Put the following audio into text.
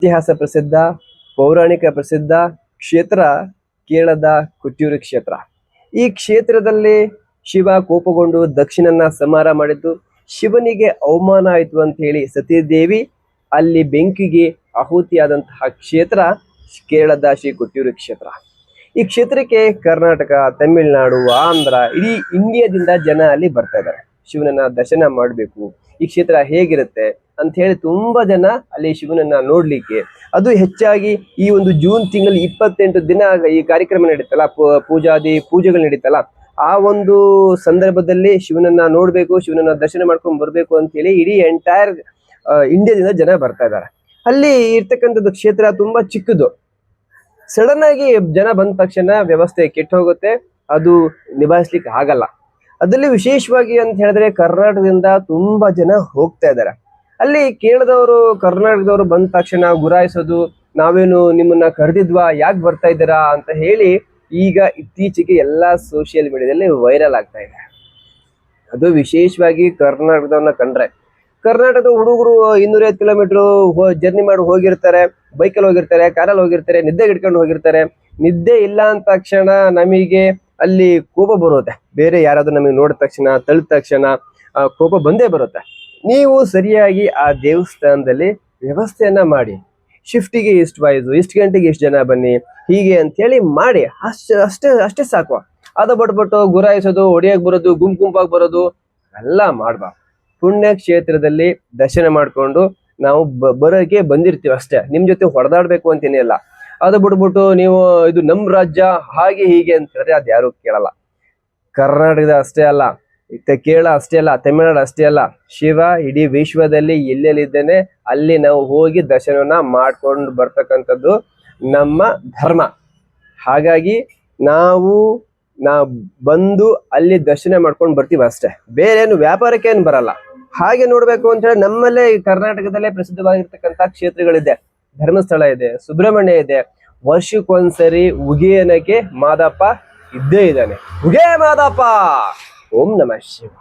ಇತಿಹಾಸ ಪ್ರಸಿದ್ಧ, ಪೌರಾಣಿಕ ಪ್ರಸಿದ್ಧ ಕ್ಷೇತ್ರ ಕೇರಳದ ಕೊಟ್ಟಿಯೂರು ಕ್ಷೇತ್ರ. ಈ ಕ್ಷೇತ್ರದಲ್ಲಿ ಶಿವ ಕೋಪಗೊಂಡು ದಕ್ಷಿಣನ ಸಂಹಾರ ಮಾಡಿದ್ದು, ಶಿವನಿಗೆ ಅವಮಾನ ಆಯಿತು ಅಂತ ಹೇಳಿ ಸತೀದೇವಿ ಅಲ್ಲಿ ಬೆಂಕಿಗೆ ಆಹುತಿಯಾದಂತಹ ಕ್ಷೇತ್ರ ಕೇರಳದ ಶ್ರೀ ಕೊಟ್ಟಿಯೂರು ಕ್ಷೇತ್ರ. ಈ ಕ್ಷೇತ್ರಕ್ಕೆ ಕರ್ನಾಟಕ, ತಮಿಳುನಾಡು, ಆಂಧ್ರ, ಇಡೀ ಇಂಡಿಯಾದಿಂದ ಜನ ಅಲ್ಲಿ ಬರ್ತಾ ಇದ್ದಾರೆ ಶಿವನನ್ನ ದರ್ಶನ ಮಾಡಬೇಕು. ಈ ಕ್ಷೇತ್ರ ಹೇಗಿರುತ್ತೆ ಅಂತ ಹೇಳಿ ತುಂಬಾ ಜನ ಅಲ್ಲಿ ಶಿವನನ್ನ ನೋಡ್ಲಿಕ್ಕೆ, ಅದು ಹೆಚ್ಚಾಗಿ ಈ ಒಂದು ಜೂನ್ ತಿಂಗಳು 28 ದಿನ ಈ ಕಾರ್ಯಕ್ರಮ ನಡೀತಲ್ಲ, ಪೂಜೆಗಳು ನಡೀತಲ್ಲ, ಆ ಒಂದು ಸಂದರ್ಭದಲ್ಲಿ ಶಿವನನ್ನ ನೋಡ್ಬೇಕು, ಶಿವನನ್ನ ದರ್ಶನ ಮಾಡ್ಕೊಂಡ್ ಬರ್ಬೇಕು ಅಂತ ಹೇಳಿ ಇಡೀ ಎಂಟೈರ್ ಇಂಡಿಯಾದಿಂದ ಜನ ಬರ್ತಾ ಇದ್ದಾರೆ. ಅಲ್ಲಿ ಇರ್ತಕ್ಕಂಥದ್ದು ಕ್ಷೇತ್ರ ತುಂಬಾ ಚಿಕ್ಕದು. ಸಡನ್ ಆಗಿ ಜನ ಬಂದ ತಕ್ಷಣ ವ್ಯವಸ್ಥೆ ಕೆಟ್ಟು ಹೋಗುತ್ತೆ, ಅದು ನಿಭಾಯಿಸ್ಲಿಕ್ಕೆ ಆಗಲ್ಲ. ಅದರಲ್ಲಿ ವಿಶೇಷವಾಗಿ ಅಂತ ಹೇಳಿದ್ರೆ ಕರ್ನಾಟಕದಿಂದ ತುಂಬಾ ಜನ ಹೋಗ್ತಾ ಇದ್ದಾರೆ. ಅಲ್ಲಿ ಕೇರಳದವರು, ಕರ್ನಾಟಕದವರು ಬಂದ ತಕ್ಷಣ ಗುರಾಯಿಸೋದು, ನಾವೇನು ನಿಮ್ಮನ್ನ ಕರೆದಿದ್ವಾ, ಯಾಕೆ ಬರ್ತಾ ಇದ್ದೀರಾ ಅಂತ ಹೇಳಿ ಈಗ ಇತ್ತೀಚೆಗೆ ಎಲ್ಲಾ ಸೋಷಿಯಲ್ ಮೀಡಿಯಾದಲ್ಲಿ ವೈರಲ್ ಆಗ್ತಾ ಇದೆ. ಅದು ವಿಶೇಷವಾಗಿ ಕರ್ನಾಟಕದವ್ರನ್ನ ಕಂಡ್ರೆ, ಕರ್ನಾಟಕದ ಹುಡುಗರು 250 ಕಿಲೋಮೀಟರ್ ಜರ್ನಿ ಮಾಡಿ ಹೋಗಿರ್ತಾರೆ, ಬೈಕಲ್ಲಿ ಹೋಗಿರ್ತಾರೆ, ಕಾರಲ್ಲಿ ಹೋಗಿರ್ತಾರೆ, ನಿದ್ದೆ ಹಿಡ್ಕೊಂಡು ಹೋಗಿರ್ತಾರೆ. ನಿದ್ದೆ ಇಲ್ಲ ಅಂದ ತಕ್ಷಣ ನಮಗೆ ಅಲ್ಲಿ ಕೋಪ ಬರುತ್ತೆ. ಬೇರೆ ಯಾರಾದ್ರೂ ನಮಗೆ ನೋಡಿದ ತಕ್ಷಣ, ತಳ್ಳಿದ ತಕ್ಷಣ ಕೋಪ ಬಂದೇ ಬರುತ್ತೆ. ನೀವು ಸರಿಯಾಗಿ ಆ ದೇವಸ್ಥಾನದಲ್ಲಿ ವ್ಯವಸ್ಥೆಯನ್ನ ಮಾಡಿ, ಶಿಫ್ಟಿಗೆ ಇಷ್ಟು ವೈಸು, ಇಷ್ಟು ಗಂಟೆಗೆ ಇಷ್ಟು ಜನ ಬನ್ನಿ, ಹೀಗೆ ಅಂತ ಹೇಳಿ ಮಾಡಿ, ಅಷ್ಟೇ ಸಾಕು. ಅದು ಬಿಟ್ಬಿಟ್ಟು ಗುರಾಯಿಸೋದು, ಹೊಡಿಯಕ್ ಬರೋದು, ಗುಂಪಾಗಿ ಬರೋದು ಎಲ್ಲ ಮಾಡ್ಬಾರ್ದು. ಪುಣ್ಯ ಕ್ಷೇತ್ರದಲ್ಲಿ ದರ್ಶನ ಮಾಡ್ಕೊಂಡು ನಾವು ಬರೋಕೆ ಬಂದಿರ್ತೀವಿ ಅಷ್ಟೇ, ನಿಮ್ ಜೊತೆ ಹೊಡೆದಾಡ್ಬೇಕು ಅಂತೇನಿಲ್ಲ. ಅದು ಬಿಟ್ಬಿಟ್ಟು ನೀವು ಇದು ನಮ್ ರಾಜ್ಯ ಹಾಗೆ ಹೀಗೆ ಅಂತ ಹೇಳಿದ್ರೆ ಅದು ಯಾರು ಕೇಳಲ್ಲ. ಕರ್ನಾಟಕದ ಅಷ್ಟೇ ಅಲ್ಲ, ಕೇರಳ ಅಷ್ಟೇ ಅಲ್ಲ, ತಮಿಳುನಾಡು ಅಷ್ಟೇ ಅಲ್ಲ, ಶಿವ ಇಡೀ ವಿಶ್ವದಲ್ಲಿ ಎಲ್ಲೆಲ್ಲಿದ್ದೇನೆ ಅಲ್ಲಿ ನಾವು ಹೋಗಿ ದರ್ಶನವನ್ನ ಮಾಡ್ಕೊಂಡು ಬರ್ತಕ್ಕಂಥದ್ದು ನಮ್ಮ ಧರ್ಮ. ಹಾಗಾಗಿ ನಾವು ಬಂದು ಅಲ್ಲಿ ದರ್ಶನ ಮಾಡ್ಕೊಂಡು ಬರ್ತೀವಿ ಅಷ್ಟೇ, ಬೇರೇನು ವ್ಯಾಪಾರಕ್ಕೆ ಏನು ಬರಲ್ಲ. ಹಾಗೆ ನೋಡ್ಬೇಕು ಅಂತ ಹೇಳಿ ನಮ್ಮಲ್ಲೇ ಕರ್ನಾಟಕದಲ್ಲೇ ಪ್ರಸಿದ್ಧವಾಗಿರ್ತಕ್ಕಂಥ ಕ್ಷೇತ್ರಗಳಿದೆ. ಧರ್ಮಸ್ಥಳ ಇದೆ, ಸುಬ್ರಹ್ಮಣ್ಯ ಇದೆ. ವರ್ಷಕ್ಕೊಂದ್ಸರಿ ಉಗಿಯನಕ್ಕೆ ಮಾದಪ್ಪ ಇದ್ದೇ ಇದ್ದಾನೆ. ಉಗೇ ಮಾದಪ್ಪ. ಓಂ ನಮಃ ಶಿವ.